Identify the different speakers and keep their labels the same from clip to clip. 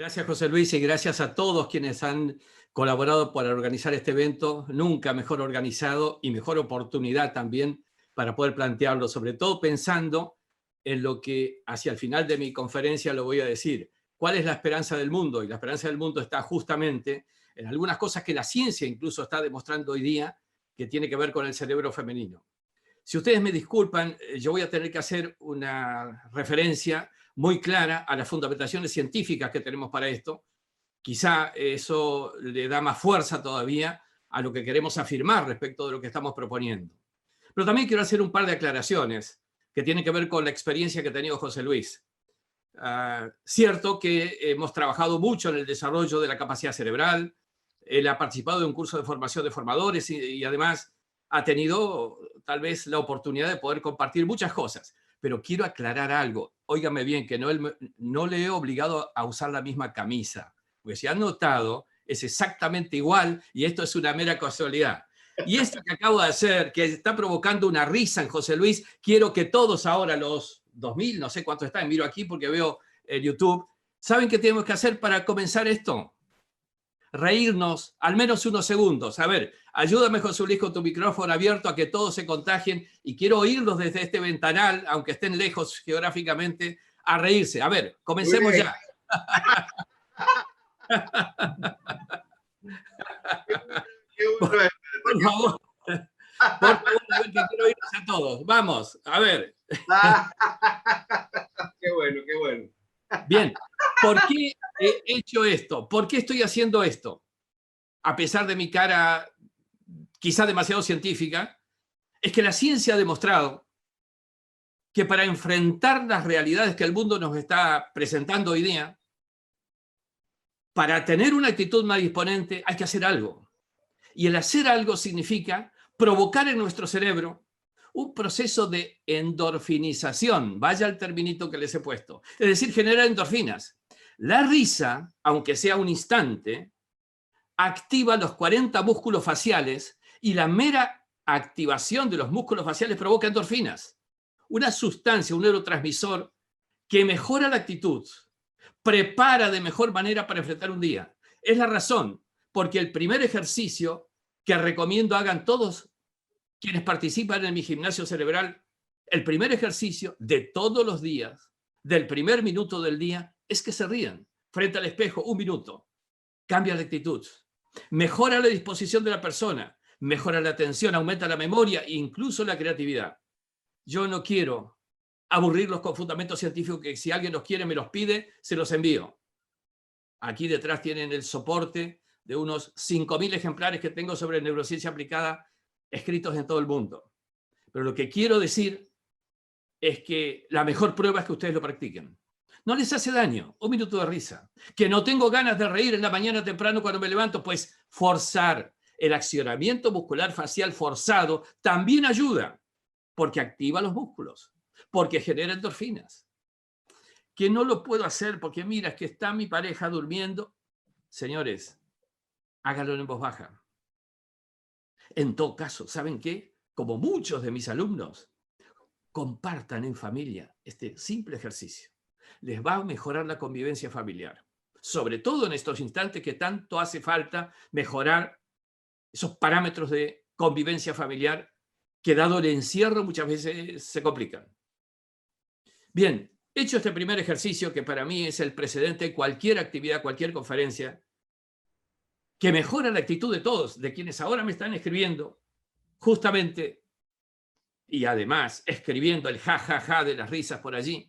Speaker 1: Gracias, José Luis, y gracias a todos quienes han colaborado para organizar este evento. Nunca mejor organizado y mejor oportunidad también para poder plantearlo, sobre todo pensando en lo que hacia el final de mi conferencia lo voy a decir. ¿Cuál es la esperanza del mundo? Y la esperanza del mundo está justamente en algunas cosas que la ciencia incluso está demostrando hoy día que tiene que ver con el cerebro femenino. Si ustedes me disculpan, yo voy a tener que hacer una referencia muy clara a las fundamentaciones científicas que tenemos para esto. Quizá eso le da más fuerza todavía a lo que queremos afirmar respecto de lo que estamos proponiendo. Pero también quiero hacer un par de aclaraciones que tienen que ver con la experiencia que ha tenido José Luis. Cierto que hemos trabajado mucho en el desarrollo de la capacidad cerebral, él ha participado de un curso de formación de formadores y además ha tenido tal vez la oportunidad de poder compartir muchas cosas. Pero quiero aclarar algo. Óigame bien, que no le he obligado a usar la misma camisa. Porque si han notado, es exactamente igual y esto es una mera casualidad. Y esto que acabo de hacer, que está provocando una risa en José Luis, quiero que todos ahora, los 2000, no sé cuánto están, miro aquí porque veo el YouTube, ¿saben qué tenemos que hacer para comenzar esto? Reírnos al menos unos segundos. A ver, ayúdame, José Luis, con tu micrófono abierto a que todos se contagien y quiero oírlos desde este ventanal, aunque estén lejos geográficamente, a reírse. A ver,
Speaker 2: Muy
Speaker 1: comencemos
Speaker 2: bien.
Speaker 1: ya.
Speaker 2: Qué
Speaker 1: Por,
Speaker 2: bueno,
Speaker 1: por favor, por favor, a ver que quiero oírlos a todos. Vamos, a ver.
Speaker 2: qué bueno, qué bueno.
Speaker 1: Bien, ¿por qué he hecho esto? ¿Por qué estoy haciendo esto? A pesar de mi cara quizá demasiado científica, es que la ciencia ha demostrado que para enfrentar las realidades que el mundo nos está presentando hoy día, para tener una actitud más disponente hay que hacer algo. Y el hacer algo significa provocar en nuestro cerebro un proceso de endorfinización, vaya el terminito que les he puesto, es decir, generar endorfinas. La risa, aunque sea un instante, activa los 40 músculos faciales y la mera activación de los músculos faciales provoca endorfinas, una sustancia, un neurotransmisor que mejora la actitud, prepara de mejor manera para enfrentar un día. Es la razón porque el primer ejercicio que recomiendo hagan todos quienes participan en mi gimnasio cerebral, el primer ejercicio de todos los días, del primer minuto del día, es que se rían frente al espejo un minuto. Cambia la actitud, mejora la disposición de la persona, mejora la atención, aumenta la memoria e incluso la creatividad. Yo no quiero aburrirlos con fundamentos científicos que si alguien los quiere, me los pide, se los envío. Aquí detrás tienen el soporte de unos 5.000 ejemplares que tengo sobre neurociencia aplicada escritos en todo el mundo. Pero lo que quiero decir es que la mejor prueba es que ustedes lo practiquen. No les hace daño, un minuto de risa. Que no tengo ganas de reír en la mañana temprano cuando me levanto, pues forzar el accionamiento muscular facial forzado también ayuda, porque activa los músculos, porque genera endorfinas. Que no lo puedo hacer porque mira, es que está mi pareja durmiendo. Señores, háganlo en voz baja. En todo caso, ¿saben qué? Como muchos de mis alumnos, compartan en familia este simple ejercicio. Les va a mejorar la convivencia familiar. Sobre todo en estos instantes que tanto hace falta mejorar esos parámetros de convivencia familiar que dado el encierro muchas veces se complican. Bien, hecho este primer ejercicio, que para mí es el precedente de cualquier actividad, cualquier conferencia, que mejora la actitud de todos, de quienes ahora me están escribiendo, justamente, y además escribiendo el ja de las risas por allí.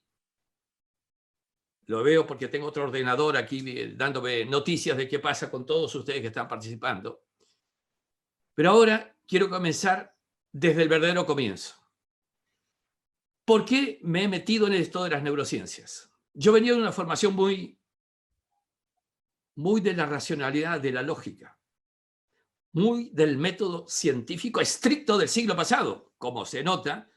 Speaker 1: Lo veo porque tengo otro ordenador aquí dándome noticias de qué pasa con todos ustedes que están participando. Pero ahora quiero comenzar desde el verdadero comienzo. ¿Por qué me he metido en esto de las neurociencias? Yo venía de una formación muy de la racionalidad, de la lógica, muy del método científico estricto del siglo pasado. Como se nota,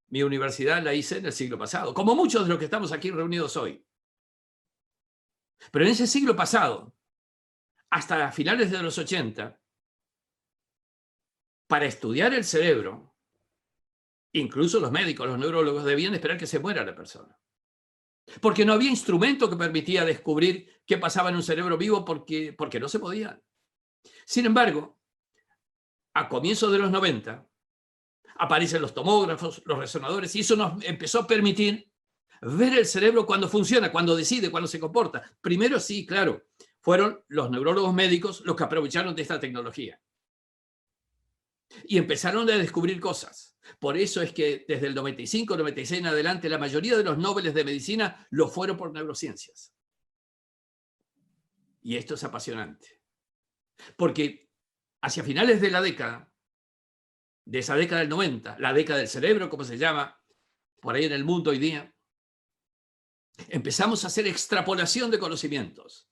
Speaker 1: mi universidad la hice en el siglo pasado, como muchos de los que estamos aquí reunidos hoy. Pero en ese siglo pasado, hasta finales de los 80, para estudiar el cerebro, incluso los médicos, los neurólogos, debían esperar que se muera la persona. Porque no había instrumento que permitía descubrir qué pasaba en un cerebro vivo porque no se podía. Sin embargo, a comienzos de los 90, aparecen los tomógrafos, los resonadores, y eso nos empezó a permitir ver el cerebro cuando funciona, cuando decide, cuando se comporta. Primero, sí, claro, fueron los neurólogos médicos los que aprovecharon de esta tecnología. Y empezaron a descubrir cosas. Por eso es que desde el 95, 96 en adelante, la mayoría de los Nobeles de medicina lo fueron por neurociencias. Y esto es apasionante. Porque hacia finales de la década, de esa década del 90, la década del cerebro, como se llama por ahí en el mundo hoy día, empezamos a hacer extrapolación de conocimientos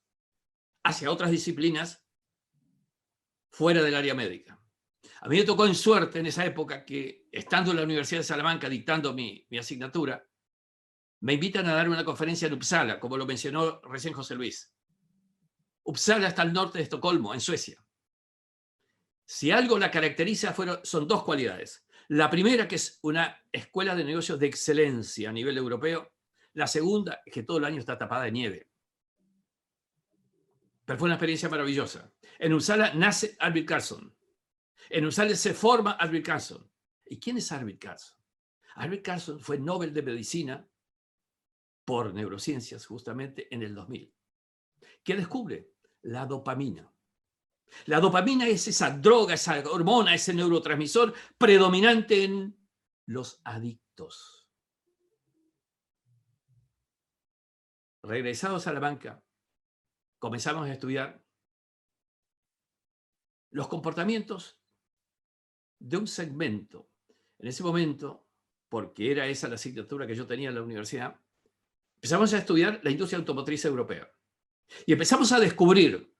Speaker 1: hacia otras disciplinas fuera del área médica. A mí me tocó en suerte en esa época que, estando en la Universidad de Salamanca dictando mi asignatura, me invitan a dar una conferencia en Uppsala, como lo mencionó recién José Luis. Uppsala está al norte de Estocolmo, en Suecia. Si algo la caracteriza son dos cualidades. La primera, que es una escuela de negocios de excelencia a nivel europeo. La segunda es que todo el año está tapada de nieve. Pero fue una experiencia maravillosa. En Uppsala nace Arvid Carlsson. En Uppsala se forma Arvid Carlsson. ¿Y quién es Arvid Carlsson? Arvid Carlsson fue Nobel de Medicina por neurociencias justamente en el 2000. ¿Qué descubre? La dopamina. La dopamina es esa droga, esa hormona, ese neurotransmisor predominante en los adictos. Regresados a la banca, comenzamos a estudiar los comportamientos de un segmento. En ese momento, porque era esa la asignatura que yo tenía en la universidad, empezamos a estudiar la industria automotriz europea. Y empezamos a descubrir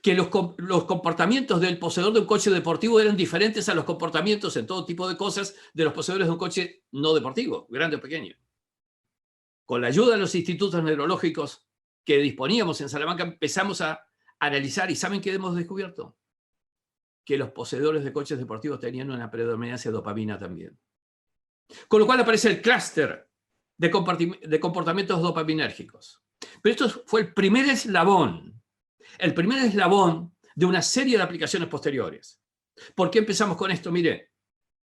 Speaker 1: que los comportamientos del poseedor de un coche deportivo eran diferentes a los comportamientos en todo tipo de cosas de los poseedores de un coche no deportivo, grande o pequeño. Con la ayuda de los institutos neurológicos que disponíamos en Salamanca, empezamos a analizar, y ¿saben qué hemos descubierto? Que los poseedores de coches deportivos tenían una predominancia de dopamina también. Con lo cual aparece el clúster de comportamientos dopaminérgicos. Pero esto fue el primer eslabón de una serie de aplicaciones posteriores. ¿Por qué empezamos con esto? Mire,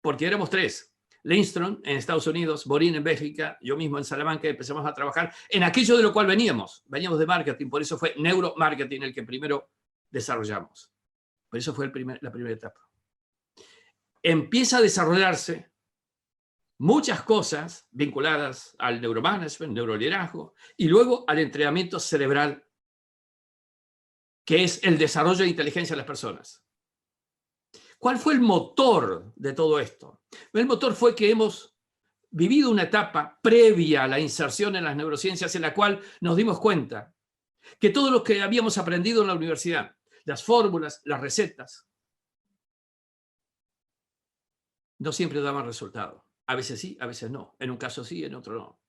Speaker 1: porque éramos tres. Lindström en Estados Unidos, Borín en Bélgica, yo mismo en Salamanca, empezamos a trabajar en aquello de lo cual veníamos. Veníamos de marketing, por eso fue neuromarketing el que primero desarrollamos. Por eso fue la primera etapa. Empieza a desarrollarse muchas cosas vinculadas al neuromanagement, neuroliderazgo, y luego al entrenamiento cerebral, que es el desarrollo de inteligencia de las personas. ¿Cuál fue el motor de todo esto? El motor fue que hemos vivido una etapa previa a la inserción en las neurociencias en la cual nos dimos cuenta que todo lo que habíamos aprendido en la universidad, las fórmulas, las recetas, no siempre daban resultado. A veces sí, a veces no. En un caso sí, en otro no.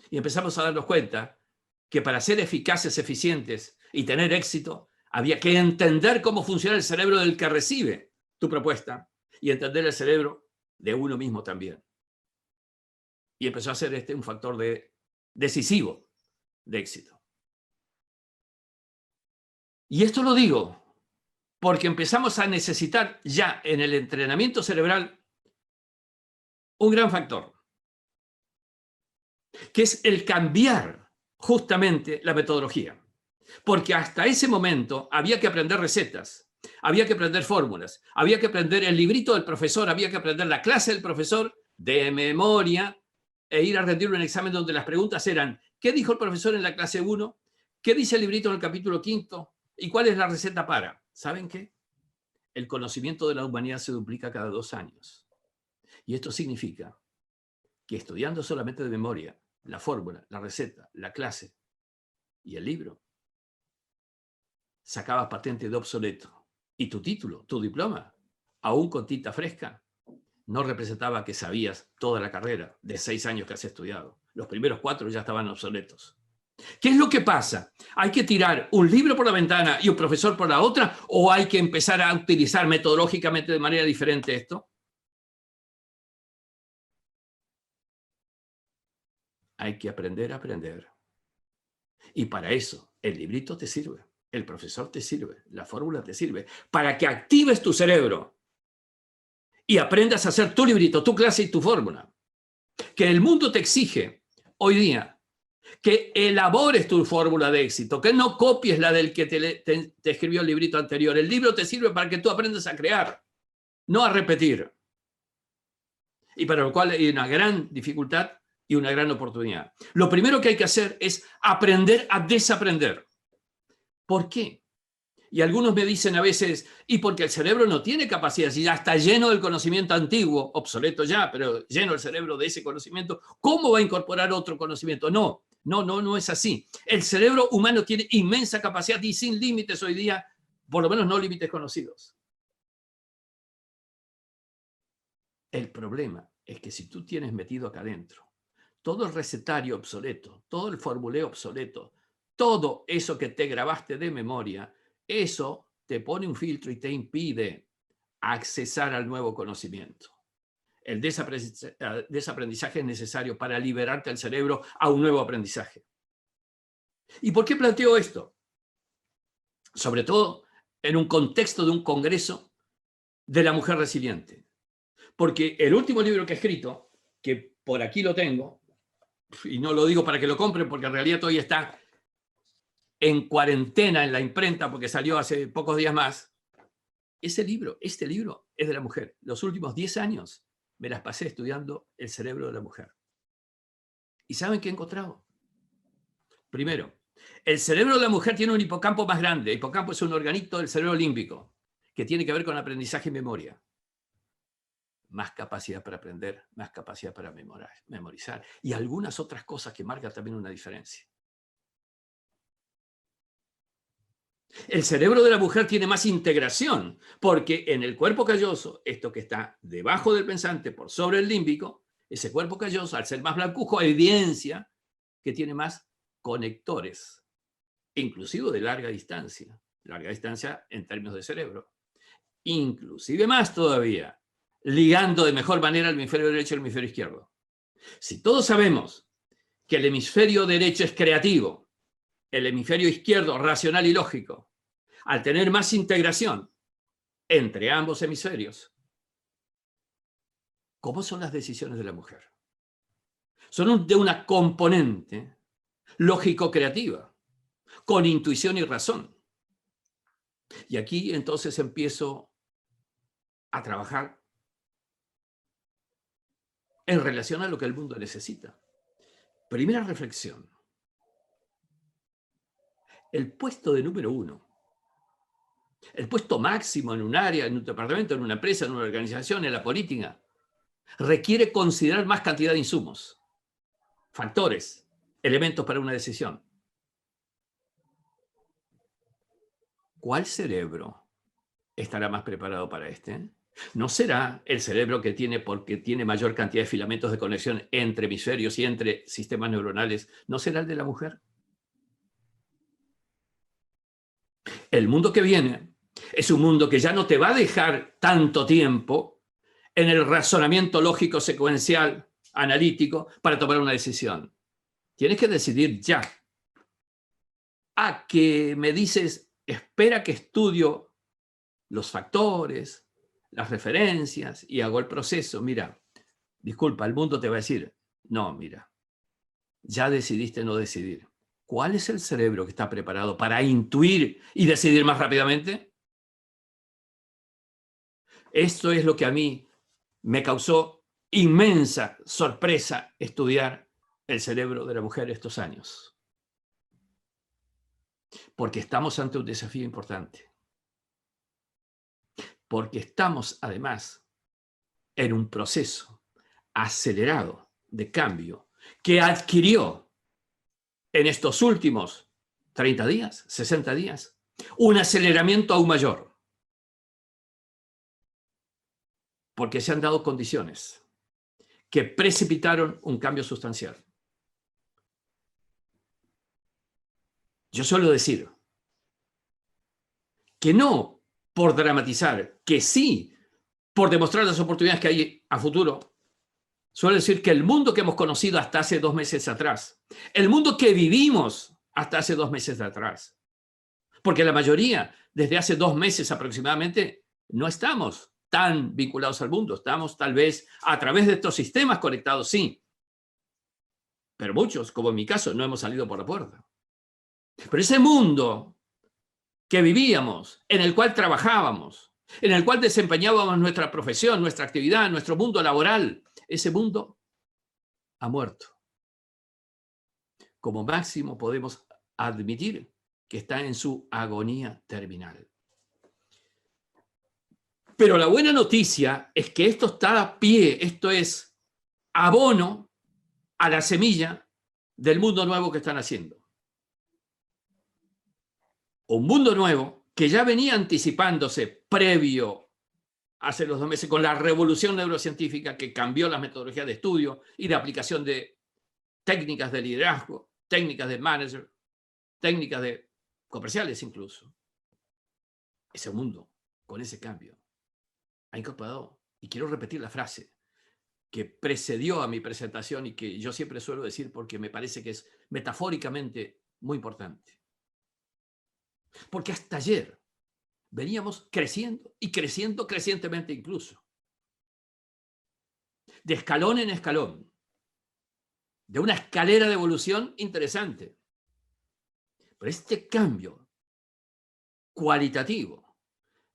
Speaker 1: Y empezamos a darnos cuenta que para ser eficaces, eficientes y tener éxito, había que entender cómo funciona el cerebro del que recibe tu propuesta y entender el cerebro de uno mismo también. Y empezó a ser un factor decisivo de éxito. Y esto lo digo porque empezamos a necesitar ya en el entrenamiento cerebral un gran factor, que es el cambiar justamente la metodología. Porque hasta ese momento había que aprender recetas, había que aprender fórmulas, había que aprender el librito del profesor, había que aprender la clase del profesor de memoria e ir a rendir un examen donde las preguntas eran: ¿qué dijo el profesor en la clase 1? ¿Qué dice el librito en el capítulo 5? ¿Y cuál es la receta para? ¿Saben qué? El conocimiento de la humanidad se duplica cada 2 años. Y esto significa que estudiando solamente de memoria la fórmula, la receta, la clase y el libro, sacabas patente de obsoleto. Y tu título, tu diploma, aún con tinta fresca, no representaba que sabías toda la carrera de 6 años que has estudiado. Los primeros 4 ya estaban obsoletos. ¿Qué es lo que pasa? ¿Hay que tirar un libro por la ventana y un profesor por la otra? ¿O hay que empezar a utilizar metodológicamente de manera diferente esto? hay que aprender a aprender. Y para eso, el librito te sirve, el profesor te sirve, la fórmula te sirve, para que actives tu cerebro y aprendas a hacer tu librito, tu clase y tu fórmula. Que el mundo te exige hoy día que elabores tu fórmula de éxito, que no copies la del que te escribió el librito anterior. El libro te sirve para que tú aprendas a crear, no a repetir. Y para lo cual hay una gran dificultad y una gran oportunidad. Lo primero que hay que hacer es aprender a desaprender. ¿Por qué? Y algunos me dicen a veces, y porque el cerebro no tiene capacidad, si ya está lleno del conocimiento antiguo, obsoleto ya, pero lleno el cerebro de ese conocimiento, ¿cómo va a incorporar otro conocimiento? No es así. El cerebro humano tiene inmensa capacidad y sin límites hoy día, por lo menos no límites conocidos. El problema es que si tú tienes metido acá adentro todo el recetario obsoleto, todo el formuleo obsoleto, todo eso que te grabaste de memoria, eso te pone un filtro y te impide accesar al nuevo conocimiento. El desaprendizaje es necesario para liberarte el cerebro a un nuevo aprendizaje. ¿Y por qué planteo esto? Sobre todo en un contexto de un congreso de la mujer resiliente. Porque el último libro que he escrito, que por aquí lo tengo, y no lo digo para que lo compren, porque en realidad todavía está en cuarentena en la imprenta, porque salió hace pocos días más. Este libro es de la mujer. Los últimos 10 años me las pasé estudiando el cerebro de la mujer. ¿Y saben qué he encontrado? Primero, el cerebro de la mujer tiene un hipocampo más grande. El hipocampo es un organito del cerebro límbico, que tiene que ver con aprendizaje y memoria. Más capacidad para aprender, más capacidad para memorizar y algunas otras cosas que marcan también una diferencia. El cerebro de la mujer tiene más integración, porque en el cuerpo calloso, esto que está debajo del pensante por sobre el límbico, ese cuerpo calloso, al ser más blancujo, evidencia que tiene más conectores, inclusive de larga distancia en términos de cerebro, inclusive más todavía, ligando de mejor manera el hemisferio derecho y el hemisferio izquierdo. Si todos sabemos que el hemisferio derecho es creativo, el hemisferio izquierdo racional y lógico, al tener más integración entre ambos hemisferios, ¿cómo son las decisiones de la mujer? Son de una componente lógico-creativa, con intuición y razón. Y aquí entonces empiezo a trabajar en relación a lo que el mundo necesita. Primera reflexión. El puesto de número 1, el puesto máximo en un área, en un departamento, en una empresa, en una organización, en la política, requiere considerar más cantidad de insumos, factores, elementos para una decisión. ¿Cuál cerebro estará más preparado para este? ¿No será el cerebro que tiene, porque tiene mayor cantidad de filamentos de conexión entre hemisferios y entre sistemas neuronales, no será el de la mujer? El mundo que viene es un mundo que ya no te va a dejar tanto tiempo en el razonamiento lógico, secuencial, analítico, para tomar una decisión. Tienes que decidir ya. A que me dices, espera que estudio los factores, las referencias y hago el proceso. Mira, disculpa, el mundo te va a decir, no, mira, ya decidiste no decidir. ¿Cuál es el cerebro que está preparado para intuir y decidir más rápidamente? Esto es lo que a mí me causó inmensa sorpresa estudiar el cerebro de la mujer estos años. Porque estamos ante un desafío importante. Porque estamos, además, en un proceso acelerado de cambio que adquirió en estos últimos 30 días, 60 días, un aceleramiento aún mayor. Porque se han dado condiciones que precipitaron un cambio sustancial. Yo suelo decir que no por dramatizar, que sí por demostrar las oportunidades que hay a futuro, suelo decir que el mundo que hemos conocido hasta hace 2 meses atrás, el mundo que vivimos hasta hace 2 meses atrás, porque la mayoría, desde hace 2 meses aproximadamente, no estamos tan vinculados al mundo. Estamos tal vez a través de estos sistemas conectados, sí. Pero muchos, como en mi caso, no hemos salido por la puerta. Pero ese mundo que vivíamos, en el cual trabajábamos, en el cual desempeñábamos nuestra profesión, nuestra actividad, nuestro mundo laboral, ese mundo ha muerto. Como máximo podemos admitir que está en su agonía terminal. Pero la buena noticia es que esto está a pie, esto es abono a la semilla del mundo nuevo que están haciendo. Un mundo nuevo que ya venía anticipándose previo hace los 2 meses con la revolución neurocientífica que cambió las metodologías de estudio y de aplicación de técnicas de liderazgo, técnicas de manager, técnicas de comerciales incluso. Ese mundo, con ese cambio, ha incorporado, y quiero repetir la frase que precedió a mi presentación y que yo siempre suelo decir porque me parece que es metafóricamente muy importante. Porque hasta ayer veníamos creciendo y creciendo crecientemente incluso. De escalón en escalón. De una escalera de evolución interesante. Pero este cambio cualitativo,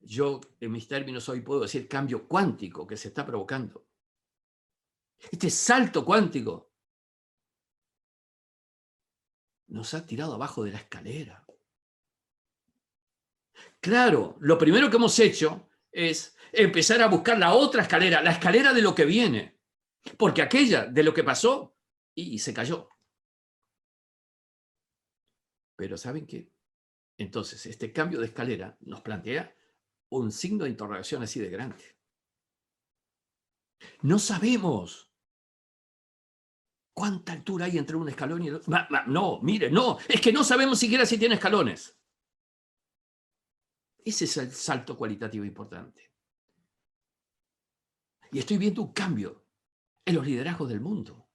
Speaker 1: yo en mis términos hoy puedo decir cambio cuántico que se está provocando. Este salto cuántico nos ha tirado abajo de la escalera. Claro, lo primero que hemos hecho es empezar a buscar la otra escalera, la escalera de lo que viene. Porque aquella de lo que pasó y se cayó. Pero ¿saben qué? Entonces, este cambio de escalera nos plantea un signo de interrogación así de grande. No sabemos cuánta altura hay entre un escalón y el otro. No, mire, no, es que no sabemos siquiera si tiene escalones. Ese es el salto cualitativo importante. Y estoy viendo un cambio en los liderazgos del mundo,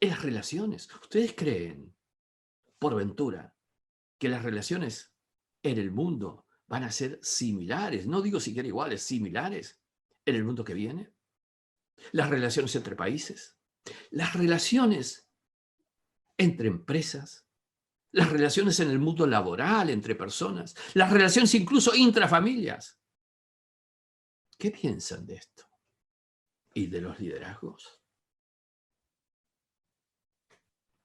Speaker 1: en las relaciones. ¿Ustedes creen, por ventura, que las relaciones en el mundo van a ser similares? No digo siquiera iguales, similares en el mundo que viene. Las relaciones entre países, las relaciones entre empresas, las relaciones en el mundo laboral entre personas, las relaciones incluso intrafamilias. ¿Qué piensan de esto? ¿Y de los liderazgos?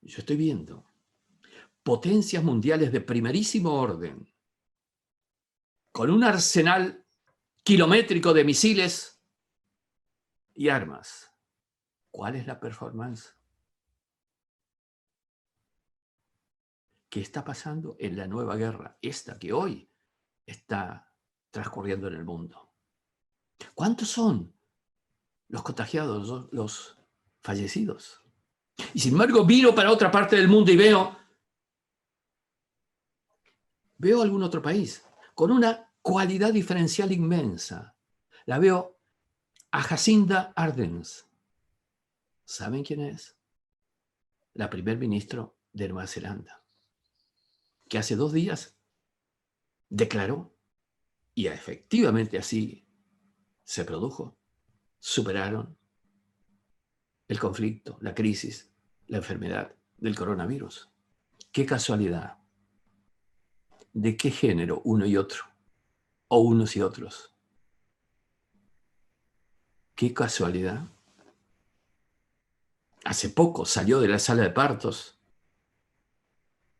Speaker 1: Yo estoy viendo potencias mundiales de primerísimo orden, con un arsenal kilométrico de misiles y armas. ¿Cuál es la performance? ¿Qué está pasando en la nueva guerra? Esta que hoy está transcurriendo en el mundo. ¿Cuántos son los contagiados, los fallecidos? Y sin embargo, miro para otra parte del mundo y veo algún otro país con una cualidad diferencial inmensa. La veo a Jacinda Ardern. ¿Saben quién es? La primer ministro de Nueva Zelanda, que hace 2 días declaró, y efectivamente así se produjo, superaron el conflicto, la crisis, la enfermedad del coronavirus. ¡Qué casualidad! ¿De qué género uno y otro? ¿O unos y otros? ¡Qué casualidad! Hace poco salió de la sala de partos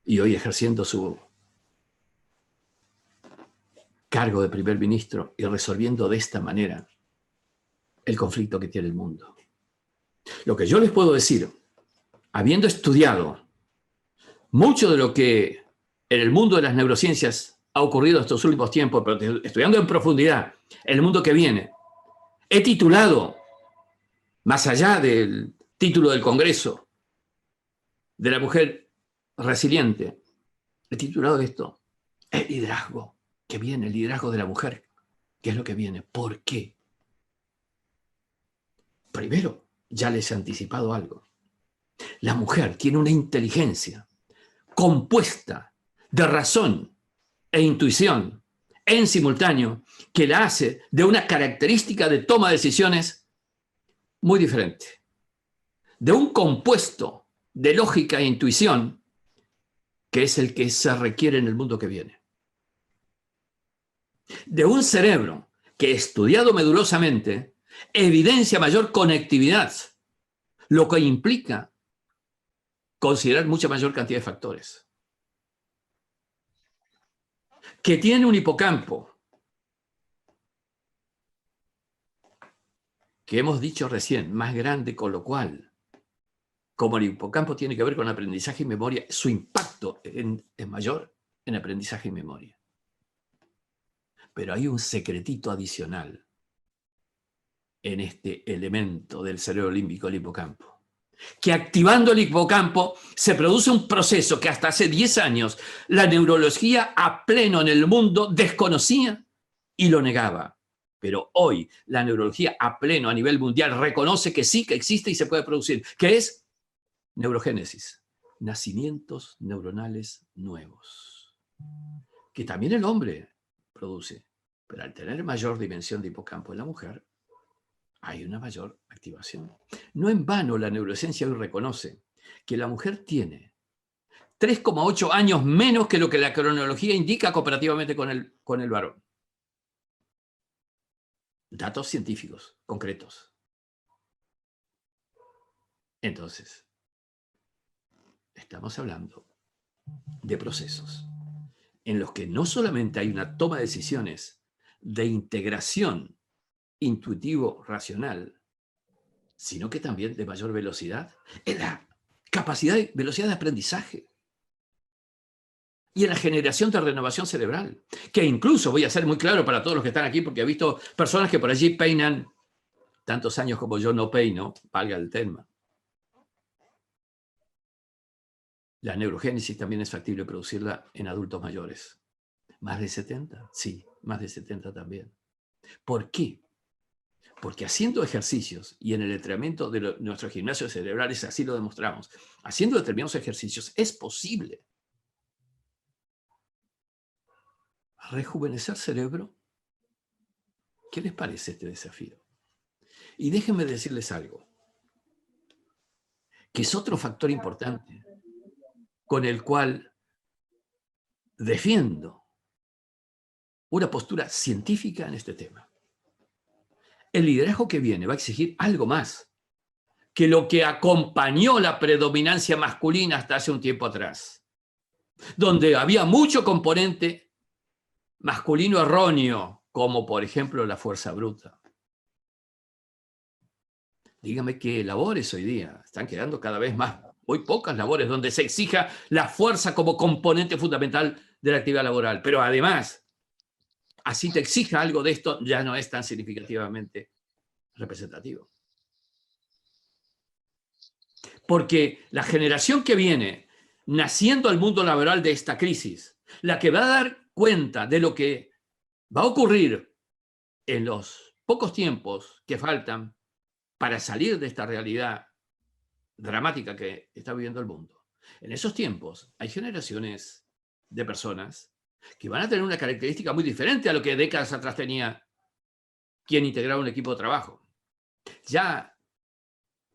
Speaker 1: y hoy ejerciendo su cargo de primer ministro y resolviendo de esta manera el conflicto que tiene el mundo. Lo que yo les puedo decir, habiendo estudiado mucho de lo que en el mundo de las neurociencias ha ocurrido estos últimos tiempos, pero estudiando en profundidad el mundo que viene, he titulado, más allá del título del Congreso, de la mujer resiliente, he titulado esto, el liderazgo que viene, el liderazgo de la mujer, ¿qué es lo que viene? ¿Por qué? Primero, ya les he anticipado algo. La mujer tiene una inteligencia compuesta de razón e intuición en simultáneo que la hace de una característica de toma de decisiones muy diferente. De un compuesto de lógica e intuición que es el que se requiere en el mundo que viene. De un cerebro que, estudiado medulosamente, evidencia mayor conectividad, lo que implica considerar mucha mayor cantidad de factores. Que tiene un hipocampo, que hemos dicho recién, más grande, con lo cual, como el hipocampo tiene que ver con aprendizaje y memoria, su impacto es mayor en aprendizaje y memoria. Pero hay un secretito adicional en este elemento del cerebro límbico, el hipocampo. Que activando el hipocampo se produce un proceso que hasta hace 10 años la neurología a pleno en el mundo desconocía y lo negaba. Pero hoy la neurología a pleno a nivel mundial reconoce que sí, que existe y se puede producir, que es neurogénesis, nacimientos neuronales nuevos, que también el hombre produce, pero al tener mayor dimensión de hipocampo en la mujer, hay una mayor activación. No en vano la neurociencia hoy reconoce que la mujer tiene 3,8 años menos que lo que la cronología indica comparativamente con el varón. Datos científicos, concretos. Entonces, estamos hablando de procesos en los que no solamente hay una toma de decisiones de integración intuitivo-racional, sino que también de mayor velocidad en la capacidad y velocidad de aprendizaje y en la generación de renovación cerebral, que incluso, voy a ser muy claro para todos los que están aquí, porque he visto personas que por allí peinan tantos años como yo no peino, valga el tema. La neurogénesis también es factible producirla en adultos mayores. ¿Más de 70? Sí, más de 70 también. ¿Por qué? Porque haciendo ejercicios, y en el entrenamiento de nuestros gimnasios cerebrales así lo demostramos, haciendo determinados ejercicios es posible rejuvenecer cerebro. ¿Qué les parece este desafío? Y déjenme decirles algo, que es otro factor importante con el cual defiendo una postura científica en este tema. El liderazgo que viene va a exigir algo más que lo que acompañó la predominancia masculina hasta hace un tiempo atrás, donde había mucho componente masculino erróneo, como por ejemplo la fuerza bruta. Dígame qué labores hoy día están quedando cada vez más, muy pocas labores donde se exija la fuerza como componente fundamental de la actividad laboral. Pero además, así te exija algo de esto, ya no es tan significativamente representativo. Porque la generación que viene, naciendo al mundo laboral de esta crisis, la que va a dar cuenta de lo que va a ocurrir en los pocos tiempos que faltan para salir de esta realidad dramática que está viviendo el mundo. En esos tiempos hay generaciones de personas que van a tener una característica muy diferente a lo que décadas atrás tenía quien integraba un equipo de trabajo. Ya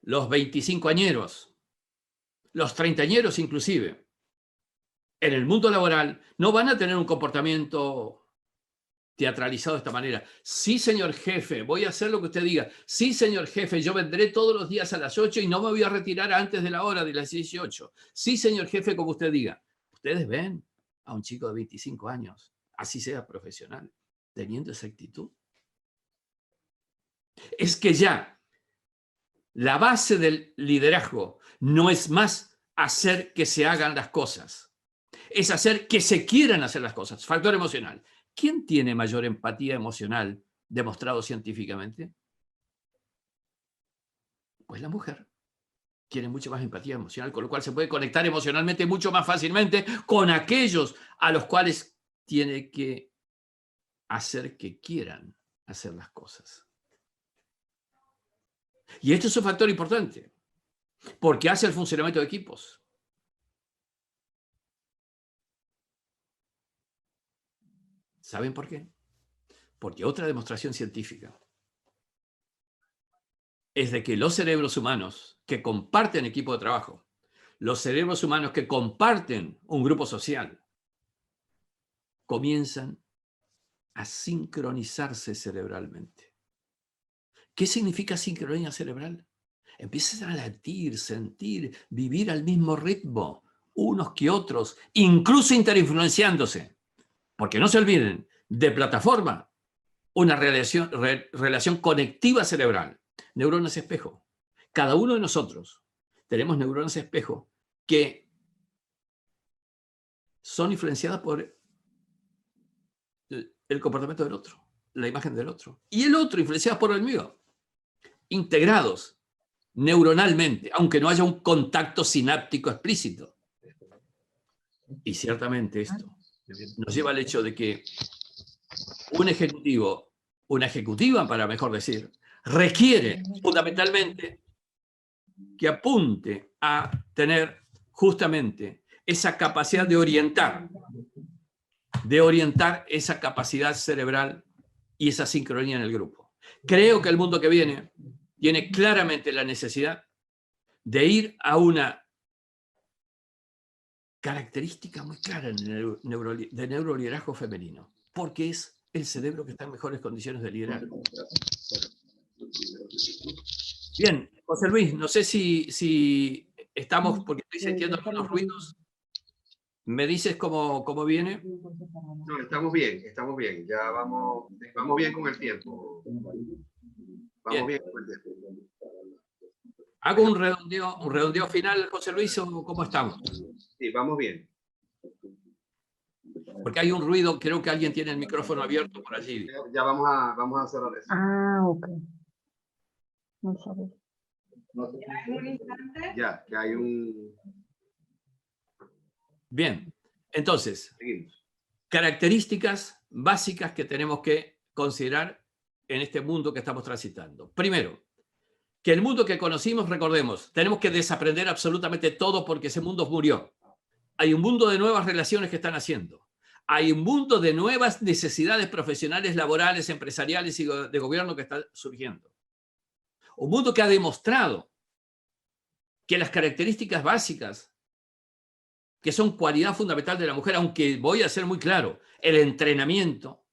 Speaker 1: los 25añeros, los 30añeros inclusive, en el mundo laboral no van a tener un comportamiento teatralizado de esta manera. Sí, señor jefe, voy a hacer lo que usted diga. Sí, señor jefe, yo vendré todos los días a las 8 y no me voy a retirar antes de la hora de las 18. Sí, señor jefe, como usted diga. Ustedes ven a un chico de 25 años, así sea profesional, teniendo esa actitud. Es que ya la base del liderazgo no es más hacer que se hagan las cosas, es hacer que se quieran hacer las cosas. Factor emocional. ¿Quién tiene mayor empatía emocional demostrado científicamente? Pues la mujer. Tiene mucha más empatía emocional, con lo cual se puede conectar emocionalmente mucho más fácilmente con aquellos a los cuales tiene que hacer que quieran hacer las cosas. Y esto es un factor importante, porque hace el funcionamiento de equipos. ¿Saben por qué? Porque otra demostración científica es de que los cerebros humanos que comparten equipo de trabajo, los cerebros humanos que comparten un grupo social, comienzan a sincronizarse cerebralmente. ¿Qué significa sincronía cerebral? Empiezan a latir, sentir, vivir al mismo ritmo, unos que otros, incluso interinfluenciándose. Porque no se olviden, de plataforma, una relación conectiva cerebral. Neuronas espejo. Cada uno de nosotros tenemos neuronas espejo que son influenciadas por el comportamiento del otro, la imagen del otro. Y el otro influenciado por el mío. Integrados neuronalmente, aunque no haya un contacto sináptico explícito. Y ciertamente esto nos lleva al hecho de que un ejecutivo, una ejecutiva, para mejor decir, requiere fundamentalmente que apunte a tener justamente esa capacidad de orientar esa capacidad cerebral y esa sincronía en el grupo. Creo que el mundo que viene tiene claramente la necesidad de ir a una característica muy clara de neuroliderazgo femenino, porque es el cerebro que está en mejores condiciones de liderar. Bien, José Luis, no sé si estamos, porque estoy sintiendo algunos ruidos. ¿Me dices cómo viene?
Speaker 2: No, estamos bien. Ya vamos bien con el tiempo. Vamos bien con el tiempo.
Speaker 1: ¿Hago un redondeo final, José Luis, o cómo estamos?
Speaker 2: Sí, vamos bien.
Speaker 1: Porque hay un ruido, creo que alguien tiene el micrófono abierto por allí.
Speaker 2: Ya vamos a cerrar eso.
Speaker 3: Ah, ok. No sabía.
Speaker 2: Ya, que hay un...
Speaker 1: Bien, entonces,
Speaker 2: Seguimos.
Speaker 1: características básicas que tenemos que considerar en este mundo que estamos transitando. Primero, que el mundo que conocimos, recordemos, tenemos que desaprender absolutamente todo porque ese mundo murió. Hay un mundo de nuevas relaciones que están haciendo. Hay un mundo de nuevas necesidades profesionales, laborales, empresariales y de gobierno que está surgiendo. Un mundo que ha demostrado que las características básicas, que son cualidad fundamental de la mujer, aunque voy a ser muy claro, el entrenamiento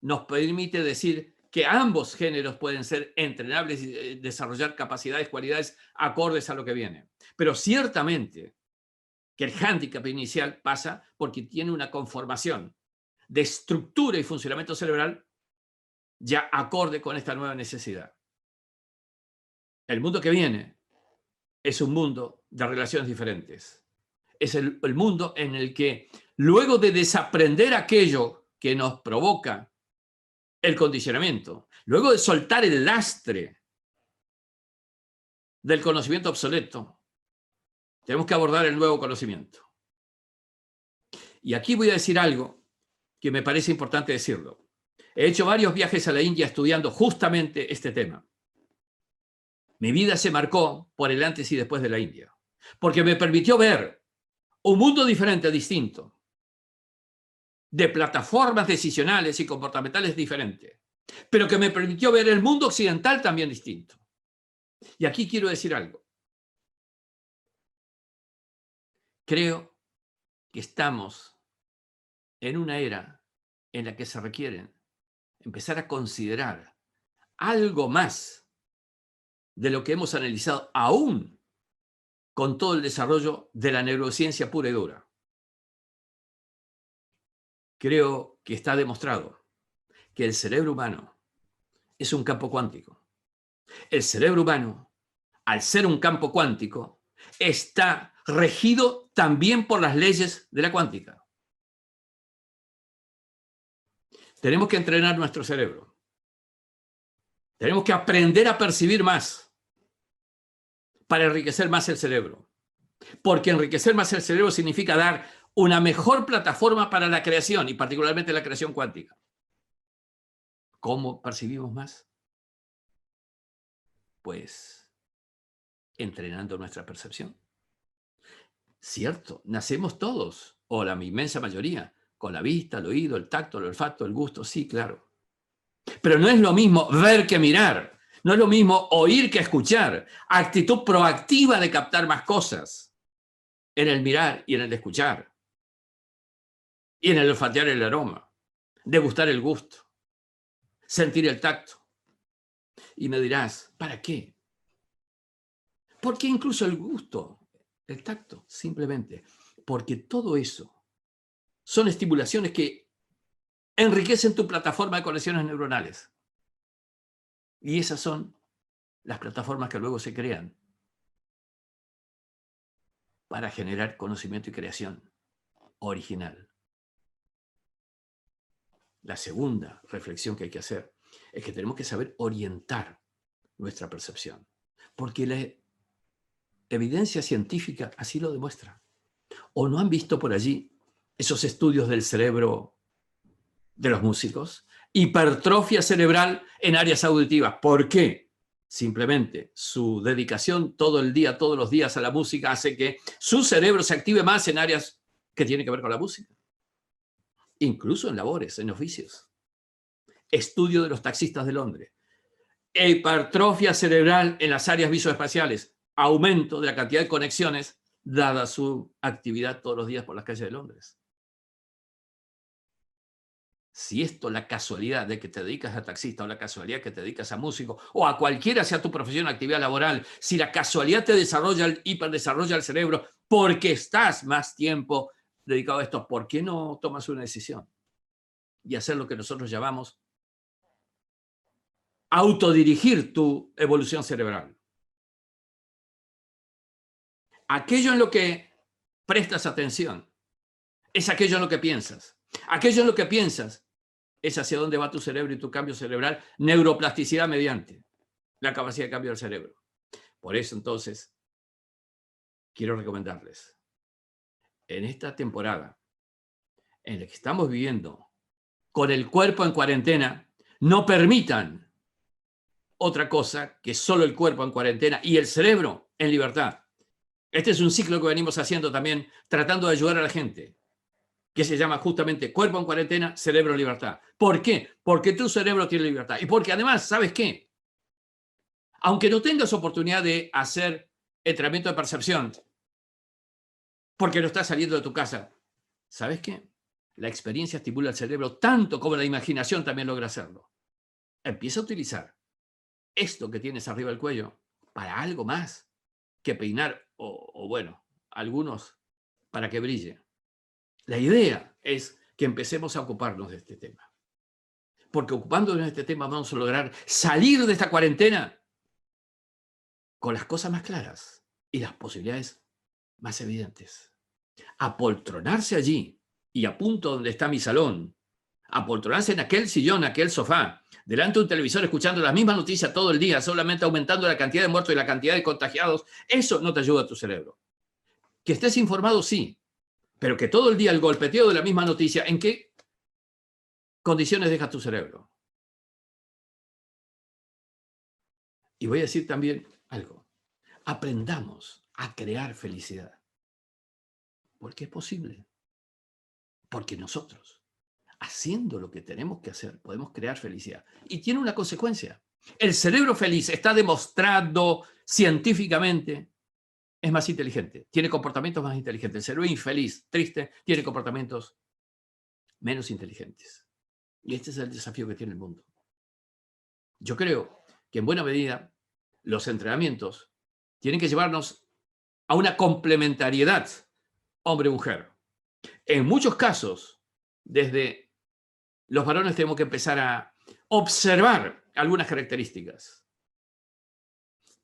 Speaker 1: nos permite decir que ambos géneros pueden ser entrenables y desarrollar capacidades, cualidades acordes a lo que viene. Pero ciertamente que el hándicap inicial pasa porque tiene una conformación de estructura y funcionamiento cerebral ya acorde con esta nueva necesidad. El mundo que viene es un mundo de relaciones diferentes. Es el mundo en el que, luego de desaprender aquello que nos provoca el condicionamiento, luego de soltar el lastre del conocimiento obsoleto, tenemos que abordar el nuevo conocimiento. Y aquí voy a decir algo que me parece importante decirlo. He hecho varios viajes a la India estudiando justamente este tema. Mi vida se marcó por el antes y después de la India, porque me permitió ver un mundo diferente, distinto, de plataformas decisionales y comportamentales diferentes, pero que me permitió ver el mundo occidental también distinto. Y aquí quiero decir algo. Creo que estamos en una era en la que se requieren empezar a considerar algo más de lo que hemos analizado aún con todo el desarrollo de la neurociencia pura y dura. Creo que está demostrado que el cerebro humano es un campo cuántico. El cerebro humano, al ser un campo cuántico, está regido también por las leyes de la cuántica. Tenemos que entrenar nuestro cerebro. Tenemos que aprender a percibir más para enriquecer más el cerebro. Porque enriquecer más el cerebro significa dar una mejor plataforma para la creación y particularmente la creación cuántica. ¿Cómo percibimos más? Pues entrenando nuestra percepción. Cierto, nacemos todos, o la inmensa mayoría, con la vista, el oído, el tacto, el olfato, el gusto, sí, claro. Pero no es lo mismo ver que mirar, no es lo mismo oír que escuchar. Actitud proactiva de captar más cosas en el mirar y en el escuchar, y en el olfatear el aroma, degustar el gusto, sentir el tacto. Y me dirás, ¿para qué? ¿Por qué incluso el gusto, el tacto? Simplemente porque todo eso son estimulaciones que enriquecen tu plataforma de conexiones neuronales. Y esas son las plataformas que luego se crean para generar conocimiento y creación original. La segunda reflexión que hay que hacer es que tenemos que saber orientar nuestra percepción, porque la evidencia científica así lo demuestra. ¿O no han visto por allí esos estudios del cerebro de los músicos? Hipertrofia cerebral en áreas auditivas. ¿Por qué? Simplemente su dedicación todo el día, todos los días a la música hace que su cerebro se active más en áreas que tienen que ver con la música. Incluso en labores, en oficios. Estudio de los taxistas de Londres. Hipertrofia cerebral en las áreas visoespaciales. Aumento de la cantidad de conexiones dada su actividad todos los días por las calles de Londres. Si esto, la casualidad de que te dedicas a taxista o la casualidad que te dedicas a músico o a cualquiera sea tu profesión o actividad laboral, si la casualidad te hiperdesarrolla el cerebro porque estás más tiempo dedicado a esto, ¿por qué no tomas una decisión y hacer lo que nosotros llamamos autodirigir tu evolución cerebral? Aquello en lo que prestas atención es aquello en lo que piensas. Aquello en lo que piensas es hacia dónde va tu cerebro y tu cambio cerebral, neuroplasticidad mediante la capacidad de cambio del cerebro. Por eso, entonces, quiero recomendarles, en esta temporada en la que estamos viviendo con el cuerpo en cuarentena, no permitan otra cosa que solo el cuerpo en cuarentena y el cerebro en libertad. Este es un ciclo que venimos haciendo también, tratando de ayudar a la gente, que se llama justamente cuerpo en cuarentena, cerebro en libertad. ¿Por qué? Porque tu cerebro tiene libertad. Y porque además, ¿sabes qué? Aunque no tengas oportunidad de hacer entrenamiento de percepción, porque no estás saliendo de tu casa, ¿sabes qué? La experiencia estimula el cerebro tanto como la imaginación también logra hacerlo. Empieza a utilizar esto que tienes arriba del cuello para algo más que peinar o bueno, algunos para que brille. La idea es que empecemos a ocuparnos de este tema. Porque ocupándonos de este tema vamos a lograr salir de esta cuarentena con las cosas más claras y las posibilidades más evidentes. Apoltronarse allí y a punto donde está mi salón, apoltronarse en aquel sillón, aquel sofá, delante de un televisor escuchando las mismas noticias todo el día, solamente aumentando la cantidad de muertos y la cantidad de contagiados, eso no te ayuda a tu cerebro. Que estés informado, sí, pero que todo el día el golpeteo de la misma noticia, ¿en qué condiciones deja tu cerebro? Y voy a decir también algo. Aprendamos a crear felicidad. Porque es posible. Porque nosotros, haciendo lo que tenemos que hacer, podemos crear felicidad. Y tiene una consecuencia. El cerebro feliz está demostrado científicamente, es más inteligente, tiene comportamientos más inteligentes. El cerebro infeliz, triste, tiene comportamientos menos inteligentes. Y este es el desafío que tiene el mundo. Yo creo que en buena medida los entrenamientos tienen que llevarnos a una complementariedad hombre-mujer. En muchos casos, desde los varones tenemos que empezar a observar algunas características.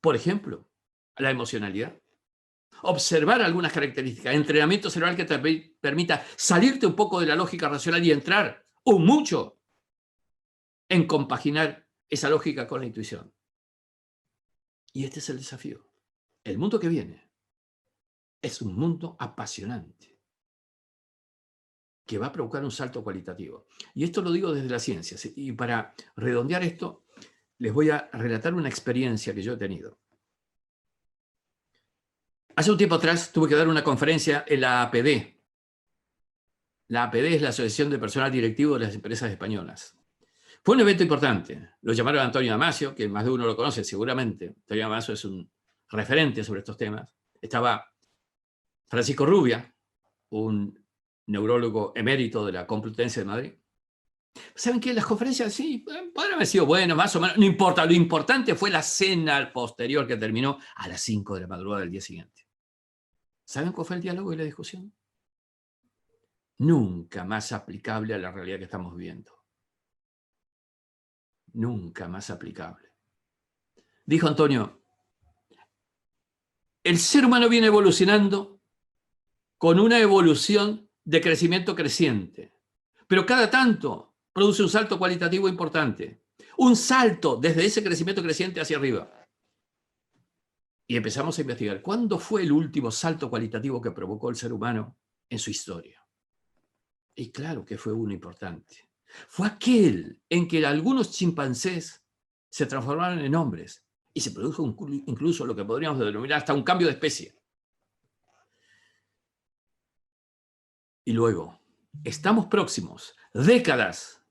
Speaker 1: Por ejemplo, la emocionalidad. Observar algunas características. Entrenamiento cerebral que te permita salirte un poco de la lógica racional y entrar un mucho en compaginar esa lógica con la intuición. Y este es el desafío. El mundo que viene es un mundo apasionante que va a provocar un salto cualitativo. Y esto lo digo desde la ciencia. Y para redondear esto, les voy a relatar una experiencia que yo he tenido. Hace un tiempo atrás tuve que dar una conferencia en la APD. La APD es la Asociación de Personal Directivo de las Empresas Españolas. Fue un evento importante. Lo llamaron Antonio Damasio, que más de uno lo conoce seguramente. Antonio Damasio es un referente sobre estos temas. Estaba Francisco Rubia, un neurólogo emérito de la Complutense de Madrid. ¿Saben qué? Las conferencias, sí, podrían haber sido buenas, más o menos. No importa, lo importante fue la cena posterior que terminó a las 5 de la madrugada del día siguiente. ¿Saben cuál fue el diálogo y la discusión? Nunca más aplicable a la realidad que estamos viviendo. Nunca más aplicable. Dijo Antonio, el ser humano viene evolucionando con una evolución de crecimiento creciente, pero cada tanto produce un salto cualitativo importante, un salto desde ese crecimiento creciente hacia arriba. Y empezamos a investigar, ¿cuándo fue el último salto cualitativo que provocó el ser humano en su historia? Y claro que fue uno importante. Fue aquel en que algunos chimpancés se transformaron en hombres y se produjo incluso lo que podríamos denominar hasta un cambio de especie. Y luego, estamos próximos, décadas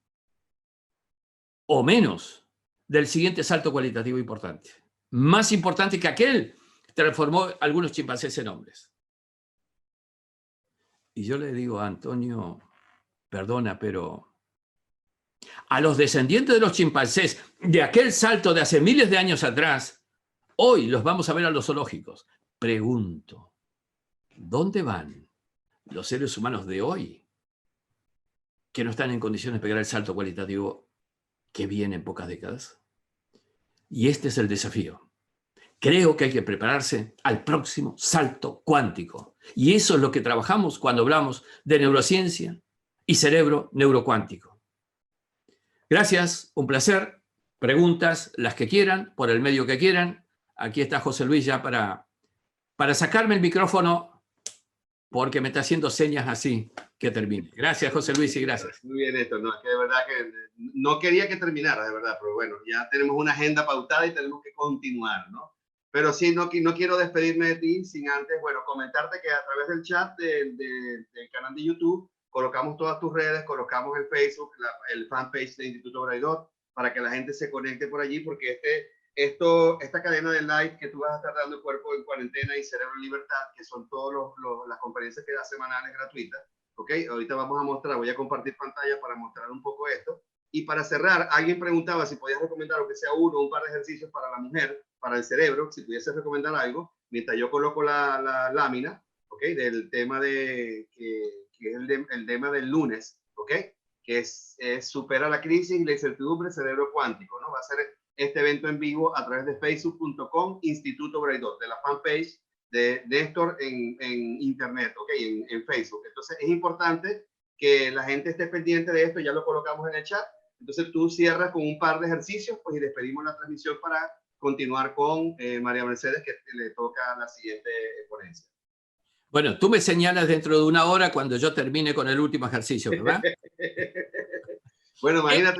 Speaker 1: o menos, del siguiente salto cualitativo importante. Más importante que aquel que transformó a algunos chimpancés en hombres. Y yo le digo a Antonio, perdona, pero a los descendientes de los chimpancés de aquel salto de hace miles de años atrás, hoy los vamos a ver a los zoológicos. Pregunto, ¿dónde van los seres humanos de hoy que no están en condiciones de pegar el salto cualitativo que viene en pocas décadas? Y este es el desafío. Creo que hay que prepararse al próximo salto cuántico. Y eso es lo que trabajamos cuando hablamos de neurociencia y cerebro neurocuántico. Gracias, un placer. Preguntas, las que quieran, por el medio que quieran. Aquí está José Luis ya para sacarme el micrófono, porque me está haciendo señas así que termine. Gracias, José Luis, y gracias.
Speaker 2: Muy bien esto, no, es que de verdad que no quería que terminara, de verdad, pero bueno, ya tenemos una agenda pautada y tenemos que continuar, ¿no? Pero sí, no quiero despedirme de ti sin antes, bueno, comentarte que a través del chat del canal de YouTube colocamos todas tus redes, colocamos el Facebook, el fanpage de Instituto Braidot, para que la gente se conecte por allí, porque esta cadena de live que tú vas a estar dando, Cuerpo en Cuarentena y Cerebro en Libertad, que son todas las conferencias que da semanales gratuitas, ¿ok? Ahorita vamos a mostrar, voy a compartir pantalla para mostrar un poco esto. Y para cerrar, alguien preguntaba si podías recomendar, aunque sea uno o un par de ejercicios para la mujer, para el cerebro, si pudieses recomendar algo, mientras yo coloco la lámina, ¿ok? Del tema que es el tema del lunes, ¿ok? Que es supera la crisis y la incertidumbre, cerebro cuántico, ¿no? Va a ser este evento en vivo a través de facebook.com Instituto Braidot, de la fanpage de Néstor en internet, ¿ok? En Facebook. Entonces es importante que la gente esté pendiente de esto, ya lo colocamos en el chat. Entonces tú cierras con un par de ejercicios, pues, y despedimos la transmisión para continuar con María Mercedes, que le toca la siguiente ponencia.
Speaker 1: Bueno, tú me señalas dentro de una hora cuando yo termine con el último ejercicio, ¿verdad?
Speaker 2: Bueno, imagínate,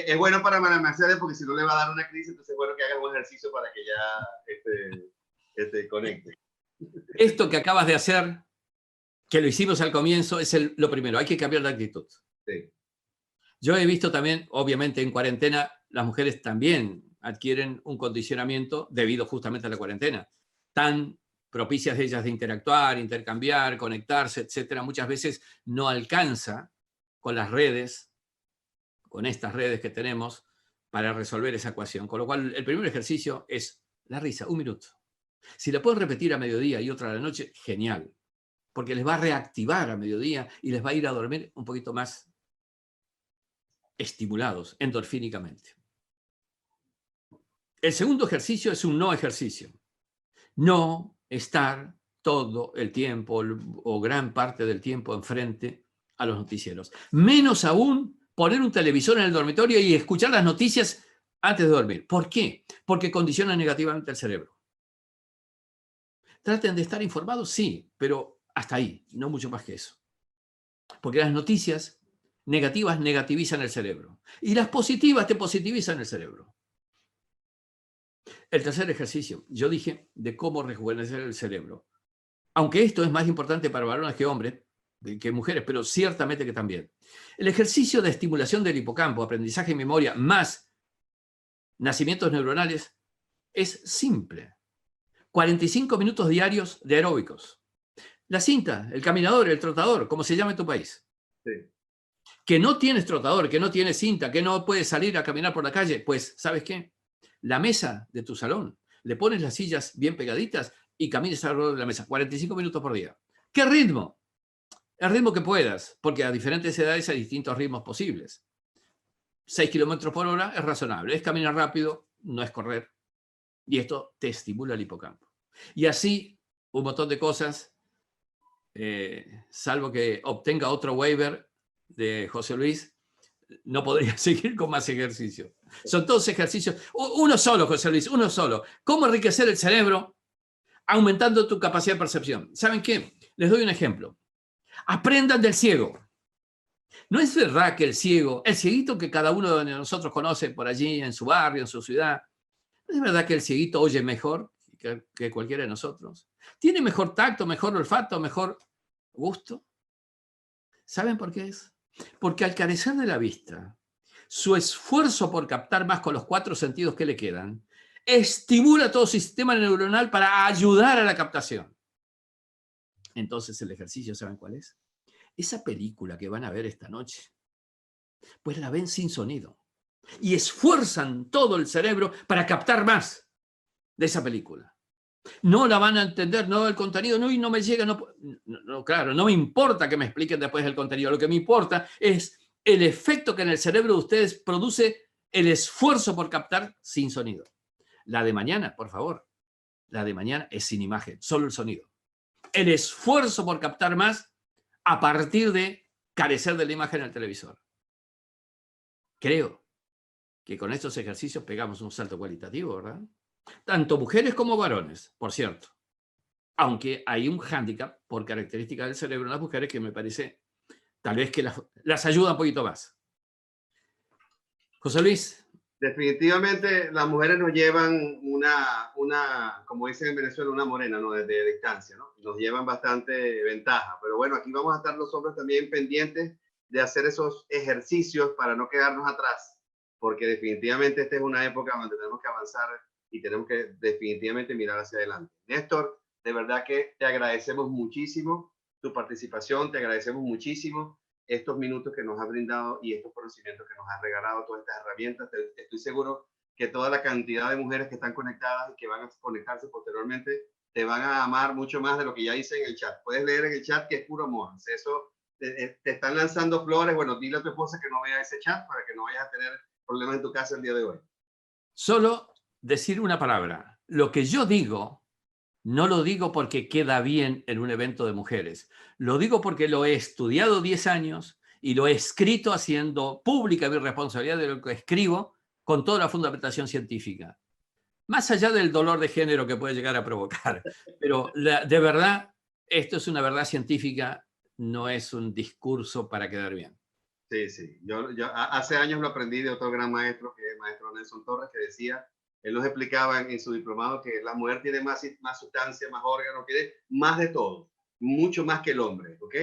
Speaker 2: es bueno para María Mercedes porque si no le va a dar una crisis, entonces es bueno que haga un ejercicio para que ya conecte.
Speaker 1: Esto que acabas de hacer, que lo hicimos al comienzo, es lo primero. Hay que cambiar de actitud.
Speaker 2: Sí.
Speaker 1: Yo he visto también, obviamente en cuarentena, las mujeres también adquieren un condicionamiento debido justamente a la cuarentena. Tan propicias ellas de interactuar, intercambiar, conectarse, etcétera. Muchas veces no alcanza con las redes, con estas redes que tenemos, para resolver esa ecuación. Con lo cual, el primer ejercicio es la risa, 1 minuto. Si la pueden repetir a mediodía y otra a la noche, genial. Porque les va a reactivar a mediodía y les va a ir a dormir un poquito más estimulados endorfínicamente. El segundo ejercicio es un no ejercicio. No estar todo el tiempo o gran parte del tiempo enfrente a los noticieros. Menos aún poner un televisor en el dormitorio y escuchar las noticias antes de dormir. ¿Por qué? Porque condiciona negativamente el cerebro. Traten de estar informados, sí, pero hasta ahí, no mucho más que eso. Porque las noticias negativas negativizan el cerebro. Y las positivas te positivizan el cerebro. El tercer ejercicio, yo dije de cómo rejuvenecer el cerebro. Aunque esto es más importante para varones que hombres, que mujeres, pero ciertamente que también. El ejercicio de estimulación del hipocampo, aprendizaje y memoria, más nacimientos neuronales, es simple. 45 minutos diarios de aeróbicos. La cinta, el caminador, el trotador, como se llama en tu país.
Speaker 2: Sí.
Speaker 1: Que no tienes trotador, que no tienes cinta, que no puedes salir a caminar por la calle, pues, ¿sabes qué? La mesa de tu salón, le pones las sillas bien pegaditas y caminas alrededor de la mesa, 45 minutos por día. ¿Qué ritmo? El ritmo que puedas, porque a diferentes edades hay distintos ritmos posibles. 6 kilómetros por hora es razonable, es caminar rápido, no es correr. Y esto te estimula el hipocampo. Y así, un montón de cosas, salvo que obtenga otro waiver de José Luis, no podría seguir con más ejercicio. Son todos ejercicios, uno solo, José Luis, uno solo. ¿Cómo enriquecer el cerebro aumentando tu capacidad de percepción? ¿Saben qué? Les doy un ejemplo. Aprendan del ciego. No es verdad que el ciego, el cieguito que cada uno de nosotros conoce por allí, en su barrio, en su ciudad, ¿no es verdad que el cieguito oye mejor que cualquiera de nosotros? ¿Tiene mejor tacto, mejor olfato, mejor gusto? ¿Saben por qué es? Porque al carecer de la vista, su esfuerzo por captar más con los 4 sentidos que le quedan, estimula todo su sistema neuronal para ayudar a la captación. Entonces el ejercicio, ¿saben cuál es? Esa película que van a ver esta noche, pues la ven sin sonido y esfuerzan todo el cerebro para captar más de esa película. No la van a entender, no el contenido, no, y no me llega, claro, no me importa que me expliquen después el contenido, lo que me importa es el efecto que en el cerebro de ustedes produce el esfuerzo por captar sin sonido. La de mañana, por favor, la de mañana es sin imagen, solo el sonido. El esfuerzo por captar más a partir de carecer de la imagen en el televisor. Creo que con estos ejercicios pegamos un salto cualitativo, ¿verdad? Tanto mujeres como varones, por cierto. Aunque hay un hándicap por característica del cerebro en las mujeres que me parece tal vez que las ayuda un poquito más. José Luis.
Speaker 2: Definitivamente las mujeres nos llevan como dicen en Venezuela, una morena, ¿no? Desde distancia, ¿no? Nos llevan bastante ventaja. Pero bueno, aquí vamos a estar los hombres también pendientes de hacer esos ejercicios para no quedarnos atrás, porque definitivamente esta es una época donde tenemos que avanzar y tenemos que definitivamente mirar hacia adelante. Néstor, de verdad que te agradecemos muchísimo tu participación, te agradecemos muchísimo estos minutos que nos has brindado y estos conocimientos que nos has regalado, todas estas herramientas. Estoy seguro que toda la cantidad de mujeres que están conectadas y que van a conectarse posteriormente te van a amar mucho más de lo que ya hice en el chat. Puedes leer en el chat que es puro amor. Eso te están lanzando flores. Bueno, dile a tu esposa que no vea ese chat para que no vayas a tener problemas en tu casa el día de hoy.
Speaker 1: Solo decir una palabra. Lo que yo digo, no lo digo porque queda bien en un evento de mujeres. Lo digo porque lo he estudiado 10 años y lo he escrito haciendo pública mi responsabilidad de lo que escribo con toda la fundamentación científica. Más allá del dolor de género que puede llegar a provocar. Pero de verdad, esto es una verdad científica, no es un discurso para quedar bien.
Speaker 2: Sí, sí. Yo hace años lo aprendí de otro gran maestro, que es el maestro Nelson Torres, que decía, él nos explicaba en su diplomado que la mujer tiene más sustancia, más órganos, tiene más de todo, mucho más que el hombre, ¿ok?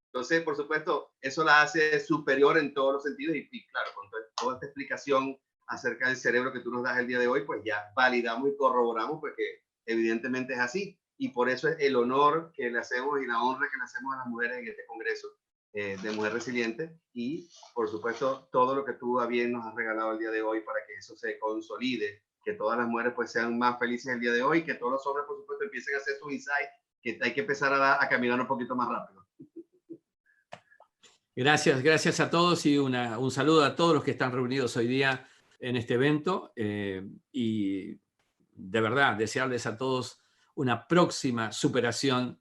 Speaker 2: Entonces, por supuesto, eso la hace superior en todos los sentidos y claro, con toda esta explicación acerca del cerebro que tú nos das el día de hoy, pues ya validamos y corroboramos pues que evidentemente es así. Y por eso es el honor que le hacemos y la honra que le hacemos a las mujeres en este congreso de Mujer Resiliente y, por supuesto, todo lo que tú a bien nos has regalado el día de hoy para que eso se consolide, que todas las mujeres pues sean más felices el día de hoy, que todos los hombres, por supuesto, empiecen a hacer su insight, que hay que empezar a caminar un poquito más rápido.
Speaker 1: Gracias a todos y un saludo a todos los que están reunidos hoy día en este evento y de verdad desearles a todos una próxima superación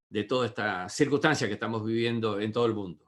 Speaker 1: de toda esta circunstancia que estamos viviendo en todo el mundo.